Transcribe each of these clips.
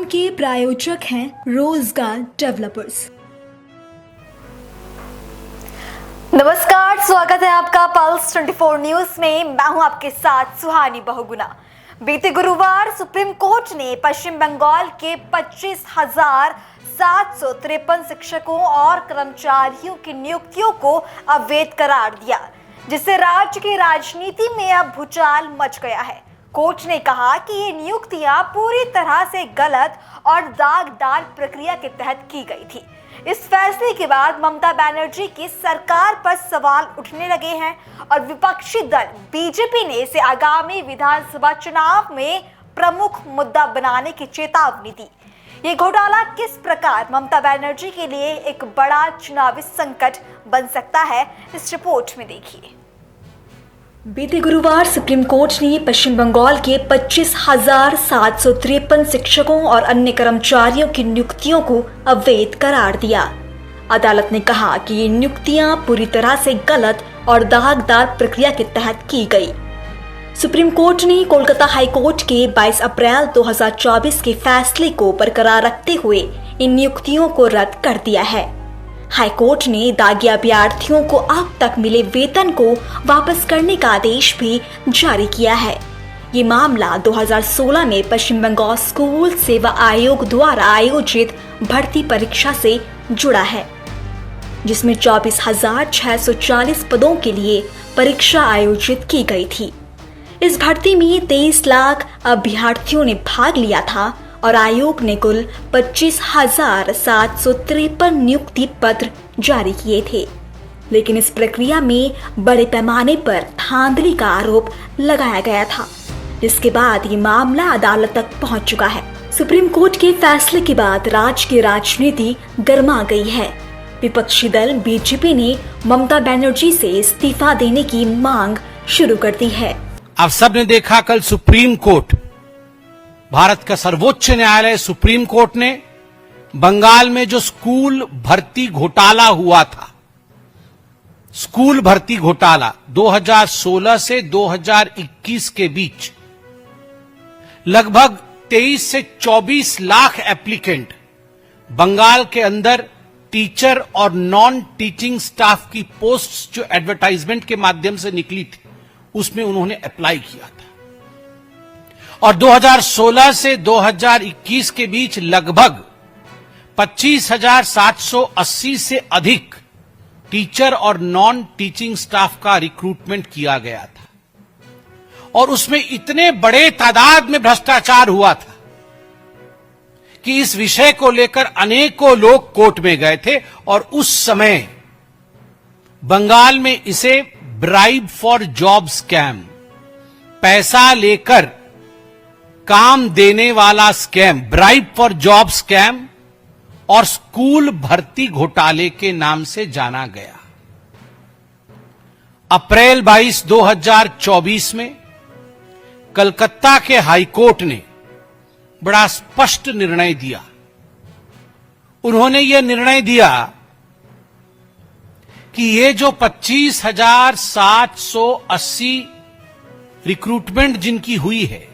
के प्रायोजक हैं रोजगार डेवलपर्स। नमस्कार, स्वागत है आपका पल्स 24 न्यूज में। मैं हूं आपके साथ सुहानी बहुगुना। बीते गुरुवार सुप्रीम कोर्ट ने पश्चिम बंगाल के 25,753 शिक्षकों और कर्मचारियों की नियुक्तियों को अवैध करार दिया, जिससे राज्य की राजनीति में अब भूचाल मच गया है। कोर्ट ने कहा कि ये नियुक्तियां पूरी तरह से गलत और दागदार प्रक्रिया के तहत की गई थी। इस फैसले के बाद ममता बनर्जी की सरकार पर सवाल उठने लगे हैं और विपक्षी दल बीजेपी ने इसे आगामी विधानसभा चुनाव में प्रमुख मुद्दा बनाने की चेतावनी दी। ये घोटाला किस प्रकार ममता बनर्जी के लिए एक बड़ा चुनावी संकट बन सकता है, इस रिपोर्ट में देखिए। बीते गुरुवार सुप्रीम कोर्ट ने पश्चिम बंगाल के 25,753 शिक्षकों और अन्य कर्मचारियों की नियुक्तियों को अवैध करार दिया। अदालत ने कहा कि ये नियुक्तियां पूरी तरह से गलत और दागदार प्रक्रिया के तहत की गई। सुप्रीम कोर्ट ने कोलकाता हाई कोर्ट के 22 अप्रैल 2024 के फैसले को बरकरार रखते हुए इन नियुक्तियों को रद्द कर दिया है। हाई कोर्ट ने दागी अभ्यर्थियों को अब तक मिले वेतन को वापस करने का आदेश भी जारी किया है। ये मामला 2016 में पश्चिम बंगाल स्कूल सेवा आयोग द्वारा आयोजित भर्ती परीक्षा से जुड़ा है, जिसमें 24,640 पदों के लिए परीक्षा आयोजित की गई थी। इस भर्ती में 23 लाख अभ्यर्थियों ने भाग लिया था और आयोग ने कुल 25,753 नियुक्ति पत्र जारी किए थे। लेकिन इस प्रक्रिया में बड़े पैमाने पर धांधली का आरोप लगाया गया था, जिसके बाद ये मामला अदालत तक पहुंच चुका है। सुप्रीम कोर्ट के फैसले के बाद राज्य की राजनीति गर्मा गई है। विपक्षी दल बीजेपी ने ममता बनर्जी से इस्तीफा देने की मांग शुरू कर दी है। आप सबने देखा, कल सुप्रीम कोर्ट, भारत का सर्वोच्च न्यायालय सुप्रीम कोर्ट ने बंगाल में जो स्कूल भर्ती घोटाला हुआ था, स्कूल भर्ती घोटाला 2016 से 2021 के बीच लगभग 23 से 24 लाख एप्लीकेंट बंगाल के अंदर टीचर और नॉन टीचिंग स्टाफ की पोस्ट्स जो एडवर्टाइजमेंट के माध्यम से निकली थी, उसमें उन्होंने अप्लाई किया था। और 2016 से 2021 के बीच लगभग 25,780 से अधिक टीचर और नॉन टीचिंग स्टाफ का रिक्रूटमेंट किया गया था। और उसमें इतने बड़े तादाद में भ्रष्टाचार हुआ था कि इस विषय को लेकर अनेकों लोग कोर्ट में गए थे। और उस समय बंगाल में इसे ब्राइब फॉर जॉब स्कैम, पैसा लेकर काम देने वाला scam, bribe for job scam और स्कूल भर्ती घोटाले के नाम से जाना गया। अप्रैल 22, 2024 में कलकत्ता के हाईकोर्ट ने बड़ा स्पष्ट निर्णय दिया। उन्होंने यह निर्णय दिया कि ये जो 25,780 रिक्रूटमेंट जिनकी हुई है,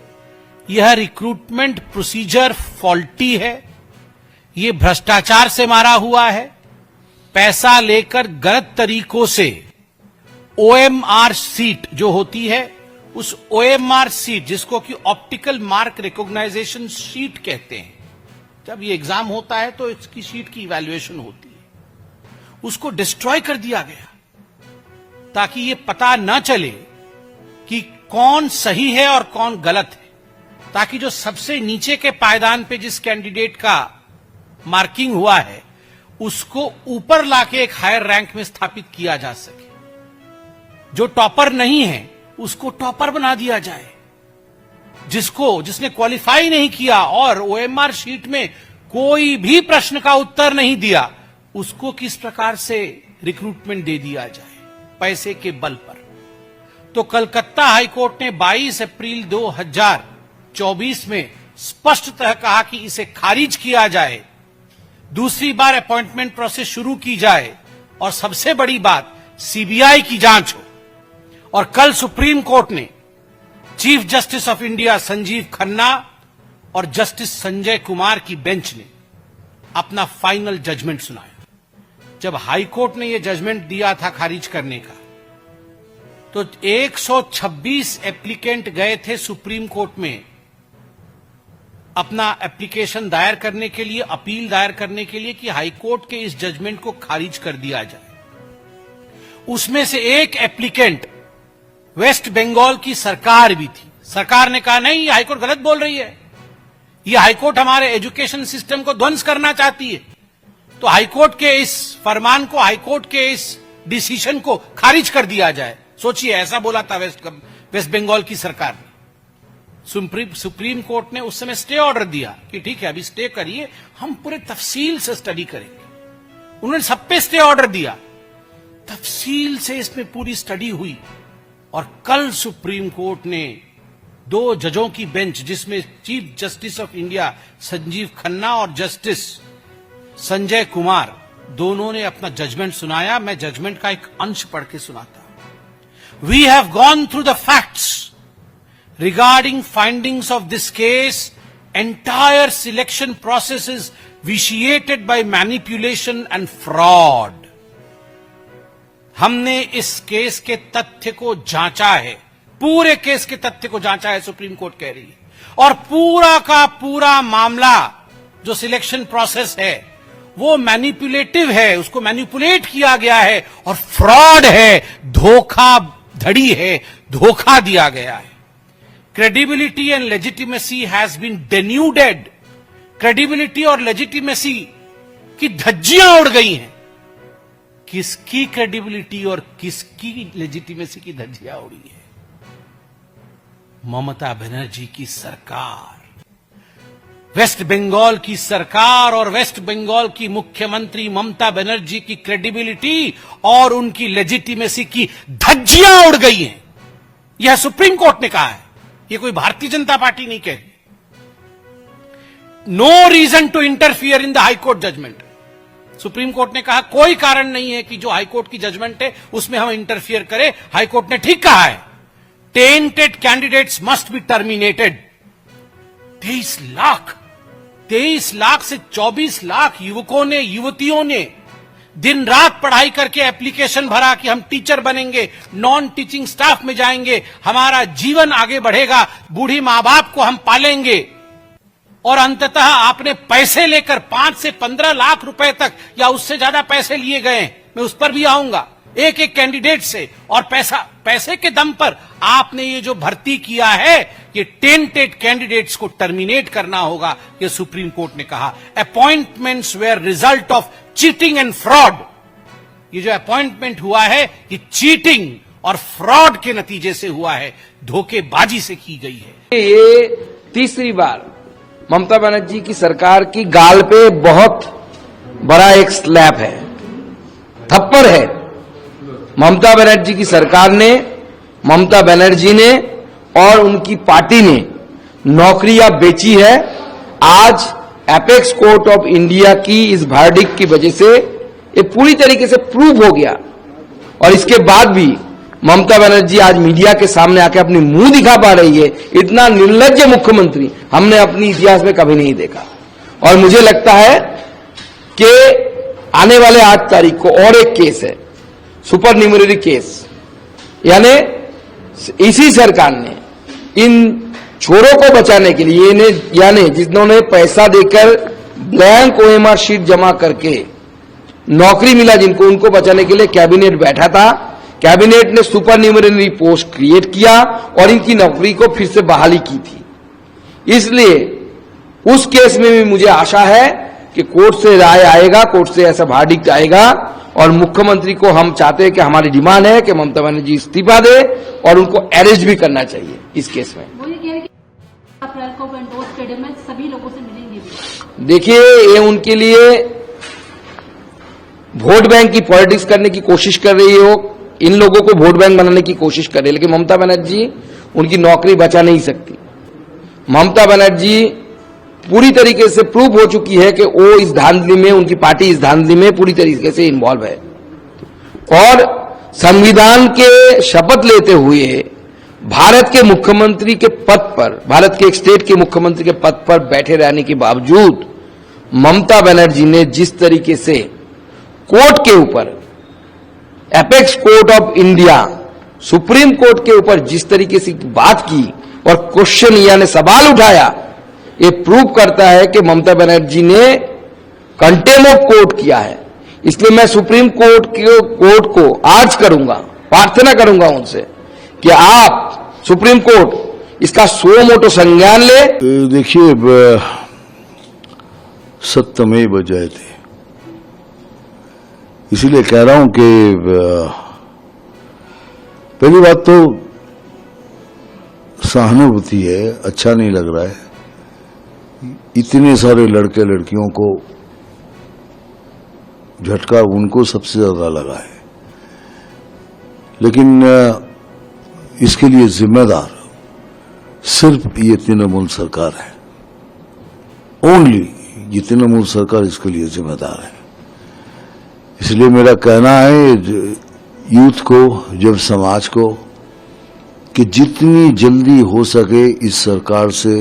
यह रिक्रूटमेंट प्रोसीजर फॉल्टी है, यह भ्रष्टाचार से मारा हुआ है। पैसा लेकर गलत तरीकों से ओएमआर सीट जो होती है, उस ओएमआर सीट जिसको कि ऑप्टिकल मार्क रिकॉग्नाइजेशन शीट कहते हैं, जब ये एग्जाम होता है तो इसकी शीट की इवैल्यूएशन होती है, उसको डिस्ट्रॉय कर दिया गया ताकि ये पता न चले कि कौन सही है और कौन गलत है, ताकि जो सबसे नीचे के पायदान पे जिस कैंडिडेट का मार्किंग हुआ है उसको ऊपर लाके एक हायर रैंक में स्थापित किया जा सके। जो टॉपर नहीं है उसको टॉपर बना दिया जाए, जिसने क्वालिफाई नहीं किया और ओएमआर शीट में कोई भी प्रश्न का उत्तर नहीं दिया, उसको किस प्रकार से रिक्रूटमेंट दे दिया जाए पैसे के बल पर। तो कलकत्ता हाईकोर्ट ने 22 अप्रैल 2024 में स्पष्टतः कहा कि इसे खारिज किया जाए, दूसरी बार अपॉइंटमेंट प्रोसेस शुरू की जाए और सबसे बड़ी बात सीबीआई की जांच हो। और कल सुप्रीम कोर्ट ने chief justice of India Sanjeev Khanna और जस्टिस संजय कुमार की बेंच ने अपना फाइनल जजमेंट सुनाया। जब हाईकोर्ट ने यह जजमेंट दिया था खारिज करने का, तो 126 एप्लीकेंट गए थे सुप्रीम कोर्ट में अपना एप्लीकेशन दायर करने के लिए, अपील दायर करने के लिए कि हाईकोर्ट के इस जजमेंट को खारिज कर दिया जाए। उसमें से एक एप्लीकेंट वेस्ट बंगाल की सरकार भी थी। सरकार ने कहा नहीं, ये हाईकोर्ट गलत बोल रही है, ये हाईकोर्ट हमारे एजुकेशन सिस्टम को ध्वंस करना चाहती है, तो हाईकोर्ट के इस फरमान को, हाईकोर्ट के इस डिसीजन को खारिज कर दिया जाए। सोचिए, ऐसा बोला था वेस्ट बंगाल की सरकार ने। सुप्रीम कोर्ट ने उस समय स्टे ऑर्डर दिया कि ठीक है, अभी स्टे करिए, हम पूरे तफसील से स्टडी करेंगे। उन्होंने सब पे स्टे ऑर्डर दिया, तफसील से इसमें पूरी स्टडी हुई, और कल सुप्रीम कोर्ट ने 2 जजों की बेंच, जिसमें chief justice of India Sanjeev Khanna और जस्टिस संजय कुमार, दोनों ने अपना जजमेंट सुनाया। मैं जजमेंट का एक अंश पढ़ के सुनाता हूं। We have gone through the facts regarding findings of this case. Entire selection process is vitiated by manipulation and fraud. हमने इस केस के तथ्य को जांचा है, पूरे केस के तथ्य को जांचा है, सुप्रीम कोर्ट कह रही है, और पूरा का पूरा मामला जो सिलेक्शन प्रोसेस है वो मैनिपुलेटिव है, उसको मैनिपुलेट किया गया है, और फ्रॉड है, धोखाधड़ी है, धोखा दिया गया है। Credibility and legitimacy has been denuded. Credibility और legitimacy की धज्जियां उड़ गई हैं। किसकी credibility और किसकी legitimacy की धज्जियां उड़ी है? ममता बनर्जी की सरकार, वेस्ट बंगाल की सरकार और वेस्ट बंगाल की मुख्यमंत्री ममता बनर्जी की credibility और उनकी legitimacy की धज्जियां उड़ गई हैं। यह सुप्रीम कोर्ट ने कहा है, ये कोई भारतीय जनता पार्टी नहीं कह रही। No reason to interfere in the high court judgment. Supreme court ने कहा कोई कारण नहीं है कि जो हाईकोर्ट की जजमेंट है उसमें हम इंटरफियर करें। हाईकोर्ट ने ठीक कहा है, tainted candidates must be terminated. 23 lakh से 24 लाख युवकों ने, युवतियों ने दिन रात पढ़ाई करके एप्लीकेशन भरा कि हम टीचर बनेंगे, नॉन टीचिंग स्टाफ में जाएंगे, हमारा जीवन आगे बढ़ेगा, बूढ़ी मां बाप को हम पालेंगे, और अंततः आपने पैसे लेकर 5 से 15 लाख रुपए तक या उससे ज्यादा पैसे लिए गए, मैं उस पर भी आऊंगा, एक एक कैंडिडेट से, और पैसे के दम पर आपने ये जो भर्ती किया है, ये टेंटेड कैंडिडेट्स को टर्मिनेट करना होगा, ये सुप्रीम कोर्ट ने कहा। Appointments were result of cheating and fraud. ये जो अपॉइंटमेंट हुआ है ये चीटिंग और फ्रॉड के नतीजे से हुआ है, धोखेबाजी से की गई है। ये तीसरी बार ममता बनर्जी की सरकार की गाल पे बहुत बड़ा एक स्लैप है, थप्पड़ है। ममता बनर्जी की सरकार ने, ममता बनर्जी ने और उनकी पार्टी ने नौकरियां बेची है। आज एपेक्स कोर्ट ऑफ इंडिया की इस वर्डिक्ट की वजह से ये पूरी तरीके से प्रूव हो गया, और इसके बाद भी ममता बनर्जी आज मीडिया के सामने आके अपनी मुंह दिखा पा रही है। इतना निर्लज्ज मुख्यमंत्री हमने अपनी इतिहास में कभी नहीं देखा। और मुझे लगता है कि आने वाले 8 तारीख को और एक केस है, सुपर न्यूमररी केस, यानी इसी सरकार ने इन छोरों को बचाने के लिए, यानी जिन्होंने पैसा देकर ब्लैंक ओएमआर शीट जमा करके नौकरी मिला जिनको, उनको बचाने के लिए कैबिनेट बैठा था। कैबिनेट ने सुपर न्यूमररी पोस्ट क्रिएट किया और इनकी नौकरी को फिर से बहाली की थी। इसलिए उस केस में भी मुझे आशा है कि कोर्ट से राय आएगा, कोर्ट से ऐसा वर्डिक्ट आएगा, और मुख्यमंत्री को हम चाहते हैं कि हमारी डिमांड है कि ममता बनर्जी इस्तीफा दे और उनको अरेस्ट भी करना चाहिए इस केस में। अप्रैल को एंडोर्स स्टेडियम में सभी लोगों से मिलेंगे भी। देखिए, ये उनके लिए वोट बैंक की पॉलिटिक्स करने की कोशिश कर रही हो, इन लोगों को वोट बैंक बनाने की कोशिश कर रही है, लेकिन ममता बनर्जी उनकी नौकरी बचा नहीं सकती। ममता बनर्जी पूरी तरीके से प्रूव हो चुकी है कि वो इस धांधली में, उनकी पार्टी इस धांधली में पूरी तरीके से इन्वॉल्व है, और संविधान के शपथ लेते हुए भारत के मुख्यमंत्री के पद पर, भारत के एक स्टेट के मुख्यमंत्री के पद पर बैठे रहने के बावजूद ममता बनर्जी ने जिस तरीके से कोर्ट के ऊपर, apex court of India, supreme court के ऊपर जिस तरीके से बात की और क्वेश्चन यानी सवाल उठाया, ये प्रूव करता है कि ममता बनर्जी ने कंटेम ऑफ कोर्ट किया है। इसलिए मैं सुप्रीम कोर्ट को आज करूंगा, प्रार्थना करूंगा उनसे कि आप सुप्रीम कोर्ट इसका सो मोटो संज्ञान ले। देखिए, सत्यमेव जयते, इसीलिए कह रहा हूं कि पहली बात तो सहानुभूति है, अच्छा नहीं लग रहा है। इतने सारे लड़के लड़कियों को झटका उनको सबसे ज्यादा लगा है, लेकिन इसके लिए जिम्मेदार सिर्फ ये तृणमूल सरकार है। ओनली ये तृणमूल सरकार इसके लिए जिम्मेदार है। इसलिए मेरा कहना है यूथ को, जब समाज को, कि जितनी जल्दी हो सके इस सरकार से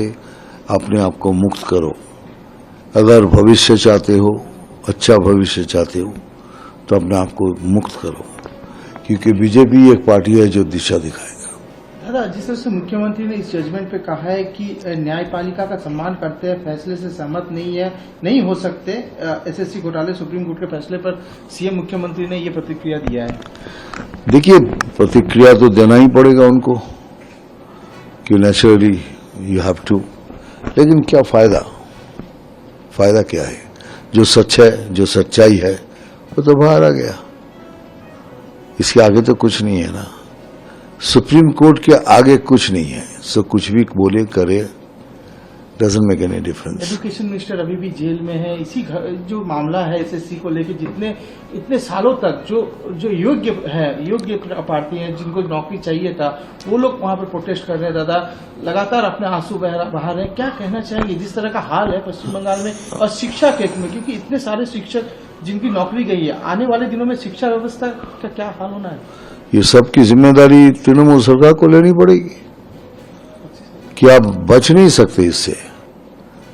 अपने आप को मुक्त करो। अगर भविष्य चाहते हो, अच्छा भविष्य चाहते हो, तो अपने आप को मुक्त करो, क्योंकि बीजेपी एक पार्टी है जो दिशा दिखाएगा। दादा, जिस तरह से मुख्यमंत्री ने इस जजमेंट पे कहा है कि न्यायपालिका का सम्मान करते हैं, फैसले से सहमत नहीं हो सकते एसएससी घोटाले सुप्रीम कोर्ट के फैसले पर, सीएम मुख्यमंत्री ने ये प्रतिक्रिया दिया है। देखिए, प्रतिक्रिया तो देना ही पड़ेगा उनको कि नेचुरली यू हैव टू, लेकिन क्या फायदा क्या है? जो सच है, जो सच्चाई है, वो तो बाहर आ गया। इसके आगे तो कुछ नहीं है ना। सुप्रीम कोर्ट के आगे कुछ नहीं है। सो कुछ भी बोले करे, doesn't make any difference. Education minister अभी भी जेल में है। इसी जो मामला है एसएससी को लेकर, इतने सालों तक जो योग्य प्रार्थी हैं, जिनको नौकरी चाहिए था, वो लोग वहां पर प्रोटेस्ट कर रहे हैं। दादा, लगातार अपने आंसू बहा रहे हैं। क्या कहना चाहेंगे जिस तरह का हाल है पश्चिम बंगाल में और शिक्षा क्षेत्र में, क्योंकि इतने सारे शिक्षक जिनकी नौकरी गई है, आने वाले दिनों में शिक्षा व्यवस्था का क्या हाल होना है? ये सबकी जिम्मेदारी तृणमूल सरकार को लेनी पड़ेगी कि आप बच नहीं सकते इससे।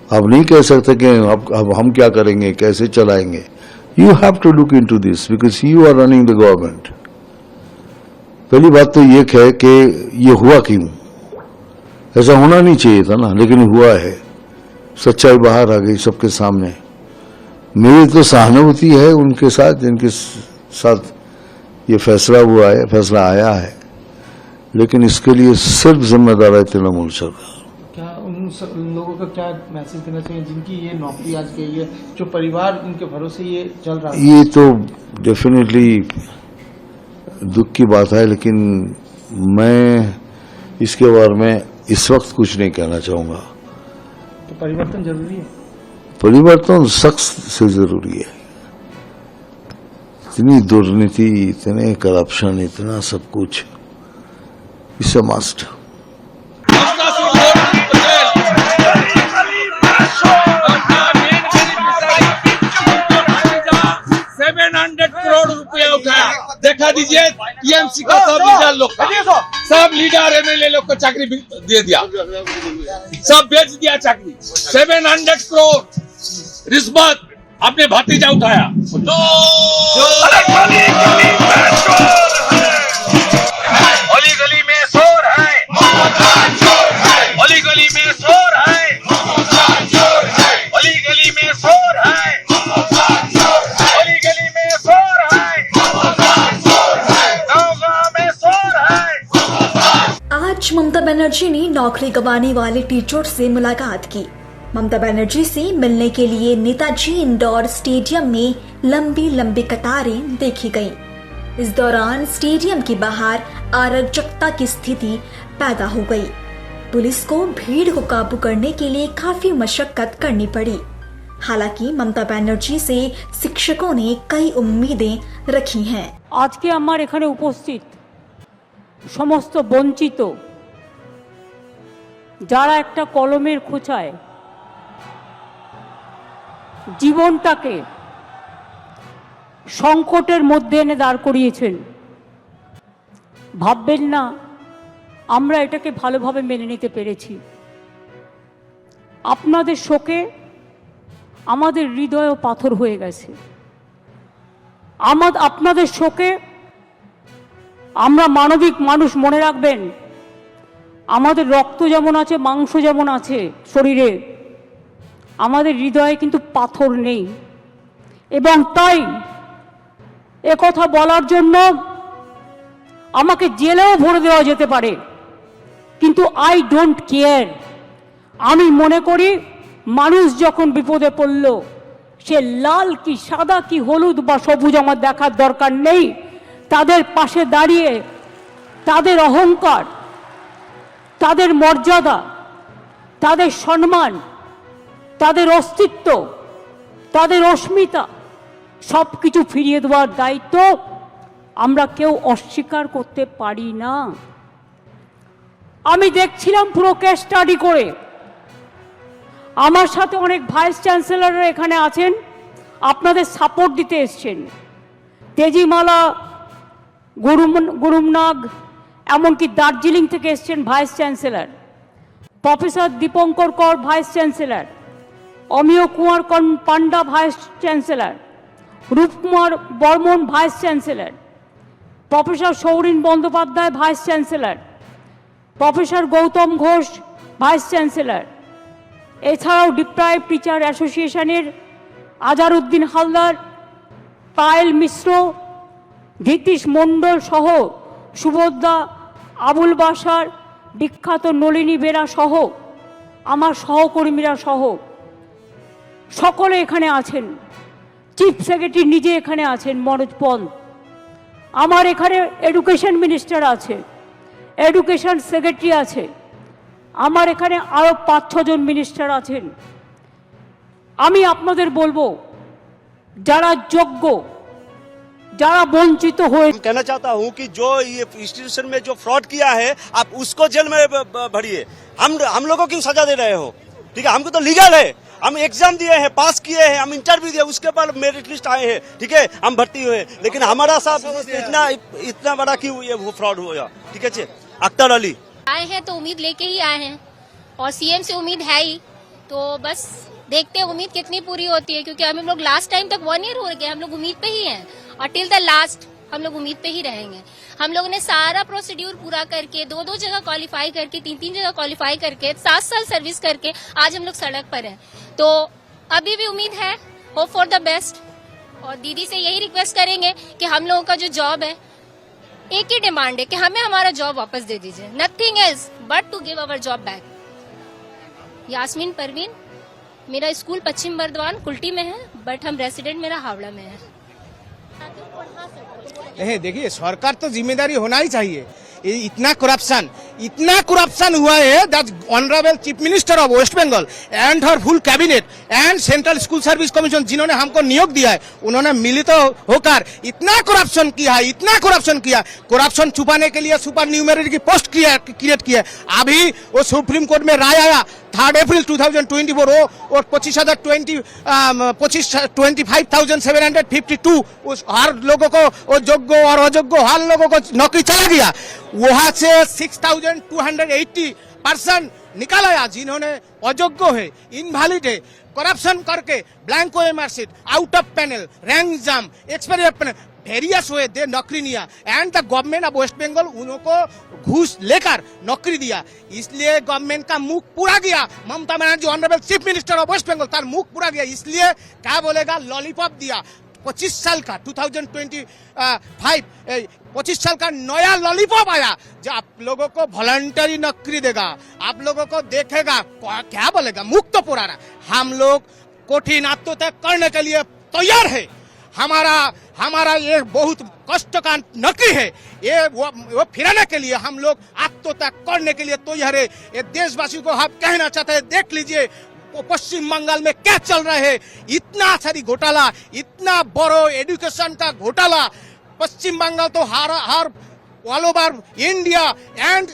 आप नहीं कह सकते कि अब हम क्या करेंगे, कैसे चलाएंगे। You have to look into this because you are running the government. पहली बात तो ये है कि ये हुआ क्यों? ऐसा होना नहीं चाहिए था ना, लेकिन हुआ है। सच्चाई बाहर आ गई सबके सामने। मेरी तो सहानुभूति है उनके साथ जिनके साथ ये फैसला आया है, लेकिन इसके लिए सिर्फ जिम्मेदार है तृणमूल सरकार। क्या उन लोगों का क्या मैसेज देना चाहिए जिनकी ये नौकरी आज गई है, जो परिवार उनके भरोसे ये चल रहा है? ये तो डेफिनेटली दुख की बात है, लेकिन मैं इसके बारे में इस वक्त कुछ नहीं कहना चाहूंगा। तो परिवर्तन जरूरी है। परिवर्तन सख्त से जरूरी है। इतनी दुर्नीति, इतने करप्शन, इतना सब कुछ, इट्स अ मस्ट। 700 करोड़ रुपया उठाया। देखा दीजिए, टीएमसी का सब लीडर लोग का, सब लीडर एमएलए लोग को चाकरी दे दिया, सब बेच दिया चाकरी। 700 करोड़ रिश्वत आपने भतीजा उठाया। गली गली में शोर है, गली गली में शोर है, गली गली में शोर है, गली गली में शोर है, गाँव गाँव में शोर है। आज ममता बनर्जी ने नौकरी गंवाने वाले टीचर से मुलाकात की। ममता बनर्जी से मिलने के लिए नेताजी इंडोर स्टेडियम में लंबी लंबी कतारें देखी गईं। इस दौरान स्टेडियम के बाहर अराजकता की स्थिति पैदा हो गई। पुलिस को भीड़ को काबू करने के लिए काफी मशक्कत करनी पड़ी। हालांकि ममता बनर्जी से शिक्षकों ने कई उम्मीदें रखी हैं। आज के हमारे एखाने उपस्थित समस्त वंचित যারা একটা কলমের খোঁচায় জীবনটাকে সংকটের মধ্যে এনে দাঁড় করিয়েছেন, ভাববেন না আমরা এটাকে ভালোভাবে মেনে নিতে পেরেছি। আপনাদের শোকে আমাদের হৃদয়ও পাথর হয়ে গেছে। আপনাদের শোকে আমরা মানবিক মানুষ, মনে রাখবেন আমাদের রক্ত যেমন আছে, মাংস যেমন আছে শরীরে, আমাদের হৃদয়ে কিন্তু পাথর নেই। এবং তাই একথা বলার জন্য আমাকে জেলেও ভরে দেওয়া যেতে পারে, কিন্তু আই ডোন্ট কেয়ার। আমি মনে করি মানুষ যখন বিপদে পড়ল, সে লাল কি সাদা কি হলুদ বা সবুজ আমার দেখার দরকার নেই। তাদের পাশে দাঁড়িয়ে তাদের অহংকার, তাদের মর্যাদা, তাদের সম্মান, তাদের অস্তিত্ব, তাদের অস্মিতা সব কিছু ফিরিয়ে দেওয়ার দায়িত্ব আমরা কেউ অস্বীকার করতে পারি না। আমি দেখছিলাম পুরো কেস স্টাডি করে। আমার সাথে অনেক ভাইস চ্যান্সেলররা এখানে আছেন, আপনাদের সাপোর্ট দিতে এসছেন। তেজিমালা, গুরুমনাগ, এমনকি দার্জিলিং থেকে এসছেন vice chancellor, professor Dipankar Kar vice chancellor, Amiya Kumar Panda vice chancellor, Rupkumar Barman vice chancellor, professor Saurin Bandyopadhyay vice chancellor, professor Gautam Ghosh vice chancellor, এছাড়াও ডিপ্রাইভ টিচার অ্যাসোসিয়েশনের আজারউদ্দিন হালদার, পায়েল মিশ্র, ধীতিশ মণ্ডল সহ সুভদ্রা, আবুল বাসার, বিখ্যাত নলিনী বেরা সহ আমার সহকর্মীরা সহ সকলে এখানে আছেন। চিফ সেক্রেটারি নিজে এখানে আছেন মনোজ পন্ত। আমার এখানে এডুকেশন মিনিস্টার আছে, এডুকেশন সেক্রেটারি আছে, আমার এখানে আরও 5-6 জন মিনিস্টার আছেন। আমি আপনাদের বলবো, যারা যোগ্য, যারা বঞ্চিত হয়ে, कहना चाहता हूं कि जो ये इंस्टीट्यूशन में जो फ्रॉड किया है आप उसको जेल में भरिए। हम लोगों की सजा दे रहे हो, ठीक है? हमको तो लीगल है, हम एग्जाम दिए हैं, पास किए हैं, हम इंटरव्यू दिए, उसके बाद मेरिट लिस्ट आए हैं, ठीक है, हम भर्ती हुए, लेकिन हमारा साथ इतना बड़ा क्यों ये फ्रॉड हुआ, ठीक है? अख्तर अली आए हैं तो उम्मीद लेके ही आए हैं, और सीएम से उम्मीद है ही, तो बस देखते हैं उम्मीद कितनी पूरी होती है, क्योंकि हम लोग लास्ट टाइम तक 1 ईयर हो गए, हम लोग उम्मीद पे ही हैं और टिल द लास्ट हम लोग उम्मीद पे ही रहेंगे। हम लोगों ने सारा प्रोसीड्यूर पूरा करके 2-2 जगह क्वालिफाई करके 3-3 जगह क्वालिफाई करके 7 साल सर्विस करके आज हम लोग सड़क पर हैं, तो अभी भी उम्मीद है, होप फॉर द बेस्ट। और दीदी से यही रिक्वेस्ट करेंगे कि हम लोगों का जो जॉब है, एक ही डिमांड है कि हमें हमारा जॉब वापस दे दीजिए, nothing else but to give our job back. Yasmin Parveen, मेरा स्कूल पश्चिम बर्दवान कुल्टी में है, बट हम रेसिडेंट मेरा हावड़ा में है। नहीं, देखिए सरकार तो जिम्मेदारी होना ही चाहिए। इतना करप्शन हुआ है that honourable chief minister of waste Bengal and her full cabinet and central school service commission जिन्होंने हमको नियोग दिया है, उन्होंने मिलित होकर इतना करप्शन किया। करप्शन छुपाने के लिए सुपर न्यूमेरिटी की पोस्ट क्रिएट किया। अभी वो सुप्रीम कोर्ट में राय आया 3 अप्रैल 2024 और 25,752 उस हर लोगों को, वो योग्य और अयोग्य हर लोगों को नौकरी चला गया। वहां से 6,280 निकाला गया जिन्होंने अयोग्य है, इनवैलिड है, करप्शन करके blank marksheet, out of panel, rank exam, expiry panel, various हुए दे नौकरी लिया and the government of waste Bengal उनको घूस लेकर नौकरी दिया। इसलिए गवर्नमेंट का मुख पूरा गया। Mamata Banerjee honourable chief minister of waste Bengal, तार मुख पूरा गया। इसलिए क्या बोलेगा, लॉलीपॉप दिया 25 साल का 25 साल का नया लॉलीपॉप आया जो आप लोगों को वॉलंटरी नौकरी देगा, आप लोगों को देखेगा, क्या बोलेगा, मुख तो पूरा रहा। हम लोग कठिन आत्महत्या करने के लिए तैयार है। हमारा ये बहुत कष्ट का नौकरी है, ये वो फिराने के लिए हम लोग आत्महत्या करने के लिए तैयार है। ये देशवासियों को हम कहना चाहते हैं, देख लीजिए पश्चिम बंगाल में क्या चल रहा है। इतना सारी घोटाला, इतना बड़ो एजुकेशन का घोटाला पश्चिम बंगाल तो हर all over India and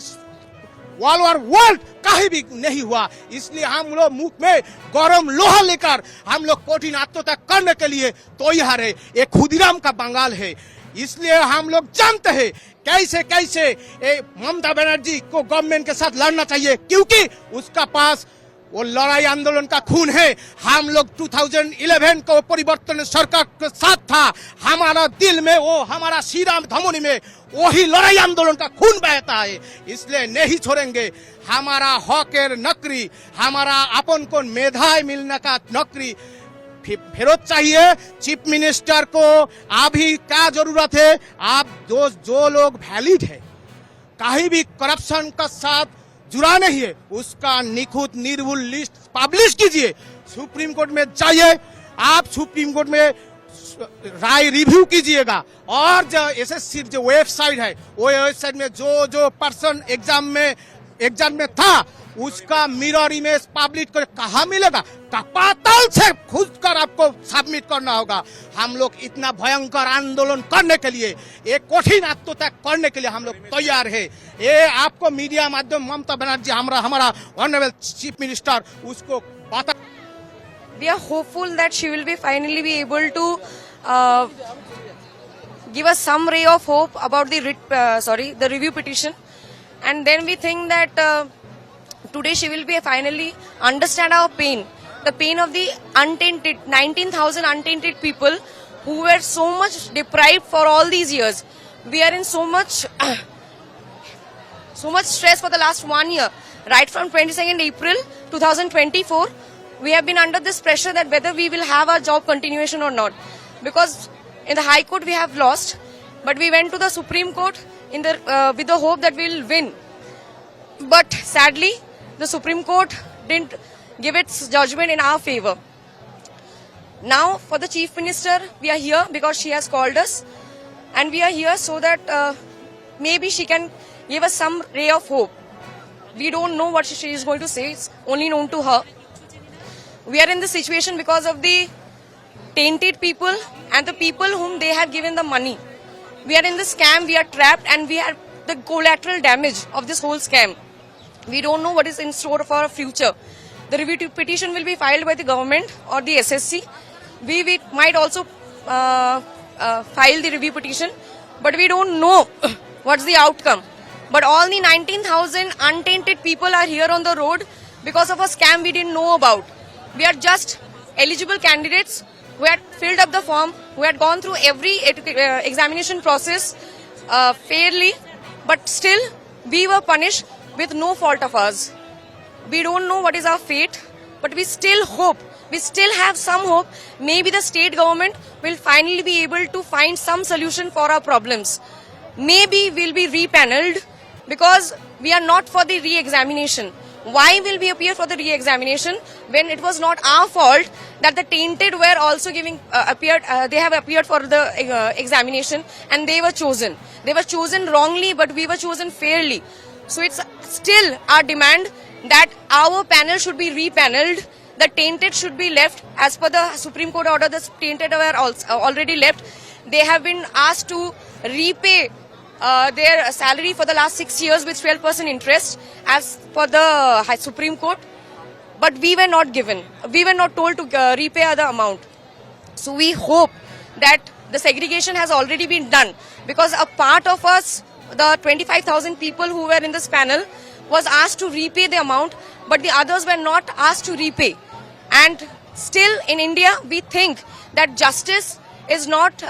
all over world कहीं भी नहीं हुआ। इसलिए हम लोग मुख में गरम लोहा लेकर हम लोग कठिन आत्महत्या करने के लिए तैयार है। ये खुदीराम का बंगाल है, इसलिए हम लोग जानते हैं कैसे कैसे ममता बनर्जी को गवर्नमेंट के साथ लड़ना चाहिए, क्योंकि उसका पास वो लड़ाई आंदोलन का खून है। हम लोग 2011 को परिवर्तन सरकार के साथ था, हमारा दिल में वो, हमारा श्रीराम धमनी में वही लड़ाई आंदोलन का खून बहता है, इसलिए नहीं छोड़ेंगे। हमारा हकेर नौकरी, हमारा अपन को मेधाई मिलने का नौकरी फेरत चाहिए। चीफ मिनिस्टर को अभी क्या जरूरत है, आप जो लोग वैलिड है, कहीं भी करप्शन का साथ जुड़ा नहीं है, उसका निखुत निर्भुल लिस्ट पब्लिश कीजिए। सुप्रीम कोर्ट में जाइए, आप सुप्रीम कोर्ट में राय रिव्यू कीजिएगा। और जो एसएससी जो वेबसाइट है, वो वेबसाइट में जो पर्सन एग्जाम में था, उसका मिरर इमेज पब्लिश कर कहाँ मिलेगा? कपातल से खुद कर आपको सबमिट करना होगा। हम लोग इतना भयंकर आंदोलन करने के लिए, एक कठिन आत्मत्याग करने के लिए हम लोग तैयार है। ये आपको मीडिया माध्यम ममता बनर्जी हमारा ऑनरेबल चीफ मिनिस्टर उसको बता। We are hopeful that she will be finally be able to give us some ray of hope about the review petition, and then we think that today she will be finally understand our pain, the pain of the untainted 19,000 untainted people who were so much deprived for all these years. We are in so much stress for the last 1 year, right from 22nd April 2024. We have been under this pressure that whether we will have our job continuation or not, because in the High Court we have lost, but we went to the Supreme Court with the hope that we will win. But sadly, the Supreme Court didn't give its judgment in our favor. Now, for the Chief Minister, we are here because she has called us, and we are here so that maybe she can give us some ray of hope. We don't know what she is going to say. It's only known to her. We are in this situation because of the tainted people and the people whom they have given the money. We are in this scam, we are trapped, and we are the collateral damage of this whole scam. We don't know what is in store for our future. The review petition will be filed by the government or the SSC. We might also file the review petition, but we don't know what's the outcome. But all the 19,000 untainted people are here on the road because of a scam we didn't know about. We are just eligible candidates who had filled up the form, who had gone through every examination process fairly, but still we were punished with no fault of ours. We don't know what is our fate, but we still hope, we still have some hope. Maybe the state government will finally be able to find some solution for our problems. Maybe we'll be repanelled because we are not for the re-examination. Why will we appear for the re-examination when it was not our fault that the tainted were also they have appeared for the examination and they were chosen. They were chosen wrongly, but we were chosen fairly. So it's still our demand that our panel should be repanelled. The tainted should be left. As per the Supreme Court order, the tainted were already left. They have been asked to repay their salary for the last 6 years with 12% interest as per the Supreme Court, but we were not given. We were not told to repay the amount. So we hope that the segregation has already been done, because a part of us, the 25,000 people who were in this panel, was asked to repay the amount, but the others were not asked to repay. And still in India, we think that justice is not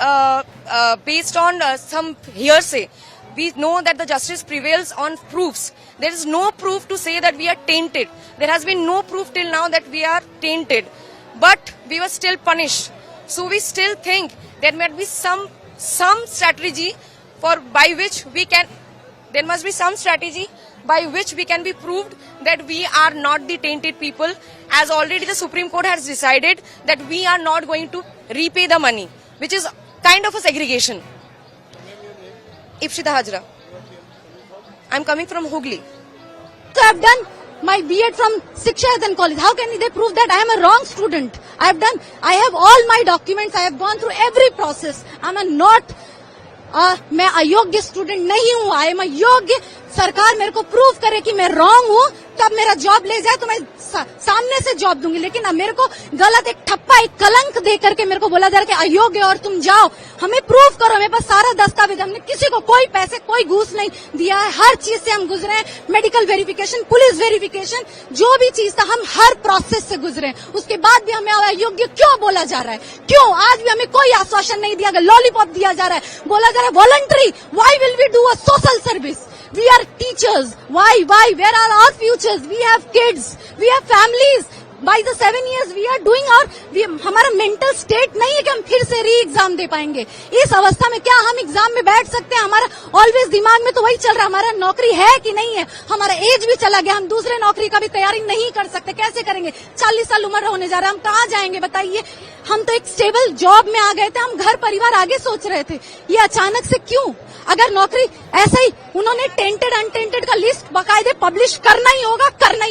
based on some hearsay. We know that the justice prevails on proofs. There is no proof to say that we are tainted. There has been no proof till now that we are tainted. But we were still punished. So we still think there might be some strategy by which we can, there must be some strategy by which we can be proved that we are not the tainted people, as already the Supreme Court has decided that we are not going to repay the money, which is kind of a segregation. Ipshita Hajra. I'm coming from Hooghly. So I've done my B.Ed from Shiksha College. How can they prove that I am a wrong student? I have all my documents. I have gone through every process. मैं अयोग्य student नहीं हूँ. I am a योग्य सरकार मेरे को prove करे कि मैं रॉन्ग हूँ, तब मेरा जॉब ले जाए तो मैं सामने से जॉब दूंगी। लेकिन अब मेरे को गलत एक ठप्पा, एक कलंक दे करके मेरे को बोला जा रहा है कि अयोग्य और तुम जाओ, हमें प्रूव करो। मेरे पास सारा दस्तावेज, हमने किसी को कोई पैसे, कोई घूस नहीं दिया है। हर चीज से हम गुजरे हैं, मेडिकल वेरिफिकेशन, पुलिस वेरिफिकेशन, जो भी चीज था हम हर प्रोसेस से गुजरे हैं। उसके बाद भी हमें अयोग्य क्यों बोला जा रहा है? क्यों आज भी हमें कोई आश्वासन नहीं दिया गया? लॉलीपॉप दिया जा रहा है, बोला जा रहा है voluntary. Why will we do a social service? We are teachers. Why? Where are our futures? We have kids. We have families. By the 7 years we are doing हमारा मेंटल स्टेट नहीं है कि हम फिर से री एग्जाम दे पाएंगे। इस अवस्था में क्या हम एग्जाम में बैठ सकते हैं? हमारा ऑलवेज दिमाग में तो वही चल रहा है, हमारा नौकरी है कि नहीं है। हमारा एज भी चला गया, हम दूसरे नौकरी का भी तैयारी नहीं कर सकते। कैसे करेंगे? 40 साल उम्र होने जा रहा है, हम कहाँ जाएंगे बताइए? हम तो एक स्टेबल जॉब में आ गए थे, हम घर परिवार आगे सोच रहे थे, ये अचानक से क्यों? अगर नौकरी ऐसा ही उन्होंने टेंटेड अनटेंटेड का लिस्ट बाकायदे पब्लिश करना ही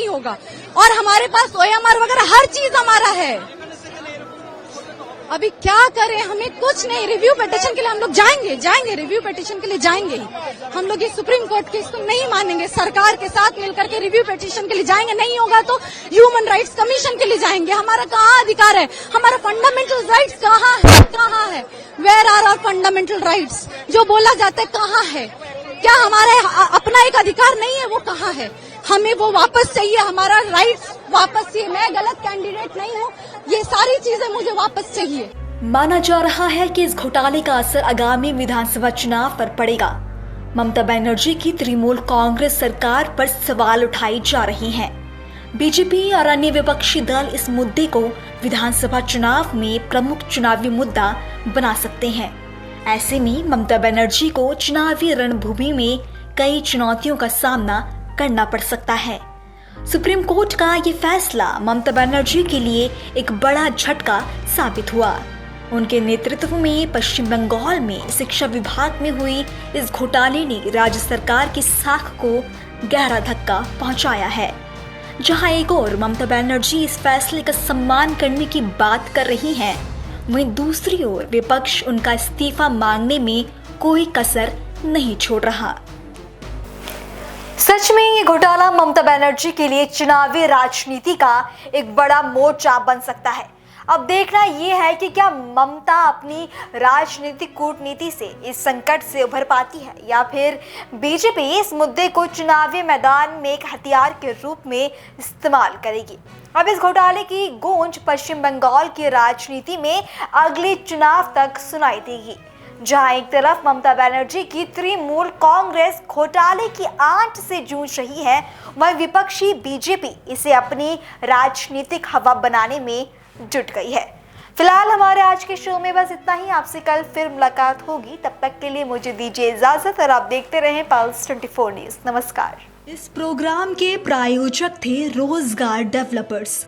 होगा। और हमारे पास OMR वगैरह हर चीज हमारा है। अभी क्या करें? हमें कुछ नहीं। रिव्यू पिटीशन के लिए हम लोग जाएंगे, रिव्यू पिटीशन के लिए जाएंगे ही। हम लोग ये सुप्रीम कोर्ट केस को नहीं मानेंगे, सरकार के साथ मिलकर के रिव्यू पिटीशन के लिए जाएंगे। नहीं होगा तो ह्यूमन राइट्स कमीशन के लिए जाएंगे। हमारा कहाँ अधिकार है? हमारा फंडामेंटल राइट्स कहाँ है? Where are our fundamental rights? जो बोला जाता है कहाँ है? क्या हमारा अपना एक अधिकार नहीं है? वो कहाँ है? हमें वो वापस चाहिए, हमारा राइट्स वापस चाहिए। मैं गलत कैंडिडेट नहीं हूँ, ये सारी चीजें मुझे वापस चाहिए। माना जा रहा है कि इस घोटाले का असर आगामी विधानसभा चुनाव पर पड़ेगा। ममता बनर्जी की तृणमूल कांग्रेस सरकार पर सवाल उठाए जा रहे हैं। बीजेपी और अन्य विपक्षी दल इस मुद्दे को विधानसभा चुनाव में प्रमुख चुनावी मुद्दा बना सकते हैं। ऐसे में ममता बनर्जी को चुनावी रणभूमि में कई चुनौतियों का सामना करना पड़ सकता है। सुप्रीम कोर्ट का ये फैसला ममता बनर्जी के लिए एक बड़ा झटका साबित हुआ। उनके नेतृत्व में पश्चिम बंगाल में शिक्षा विभाग में हुई इस घोटाले ने राज्य सरकार की साख को गहरा धक्का पहुंचाया है। जहां एक और ममता बनर्जी इस फैसले का सम्मान करने की बात कर रही हैं, वहीं दूसरी ओर विपक्ष उनका इस्तीफा मांगने में कोई कसर नहीं छोड़ रहा। सच में ये घोटाला ममता बनर्जी के लिए चुनावी राजनीति का एक बड़ा मोर्चा बन सकता है। अब देखना ये है कि क्या ममता अपनी राजनीतिक कूटनीति से इस संकट से उभर पाती है या फिर बीजेपी इस मुद्दे को चुनावी मैदान में एक हथियार के रूप में इस्तेमाल करेगी। अब इस घोटाले की गूंज पश्चिम बंगाल की राजनीति में अगले चुनाव तक सुनाई देगी, जहां एक तरफ ममता बनर्जी की तृणमूल कांग्रेस घोटाले की आंच से जूझ रही है, वहीं विपक्षी बीजेपी इसे अपनी राजनीतिक हवा बनाने में जुट गई है। फिलहाल हमारे आज के शो में बस इतना ही। आपसे कल फिर मुलाकात होगी, तब तक के लिए मुझे दीजिए इजाजत और आप देखते रहें पल्स 24 न्यूज। नमस्कार। इस प्रोग्राम के प्रायोजक थे रोजगार डेवलपर्स।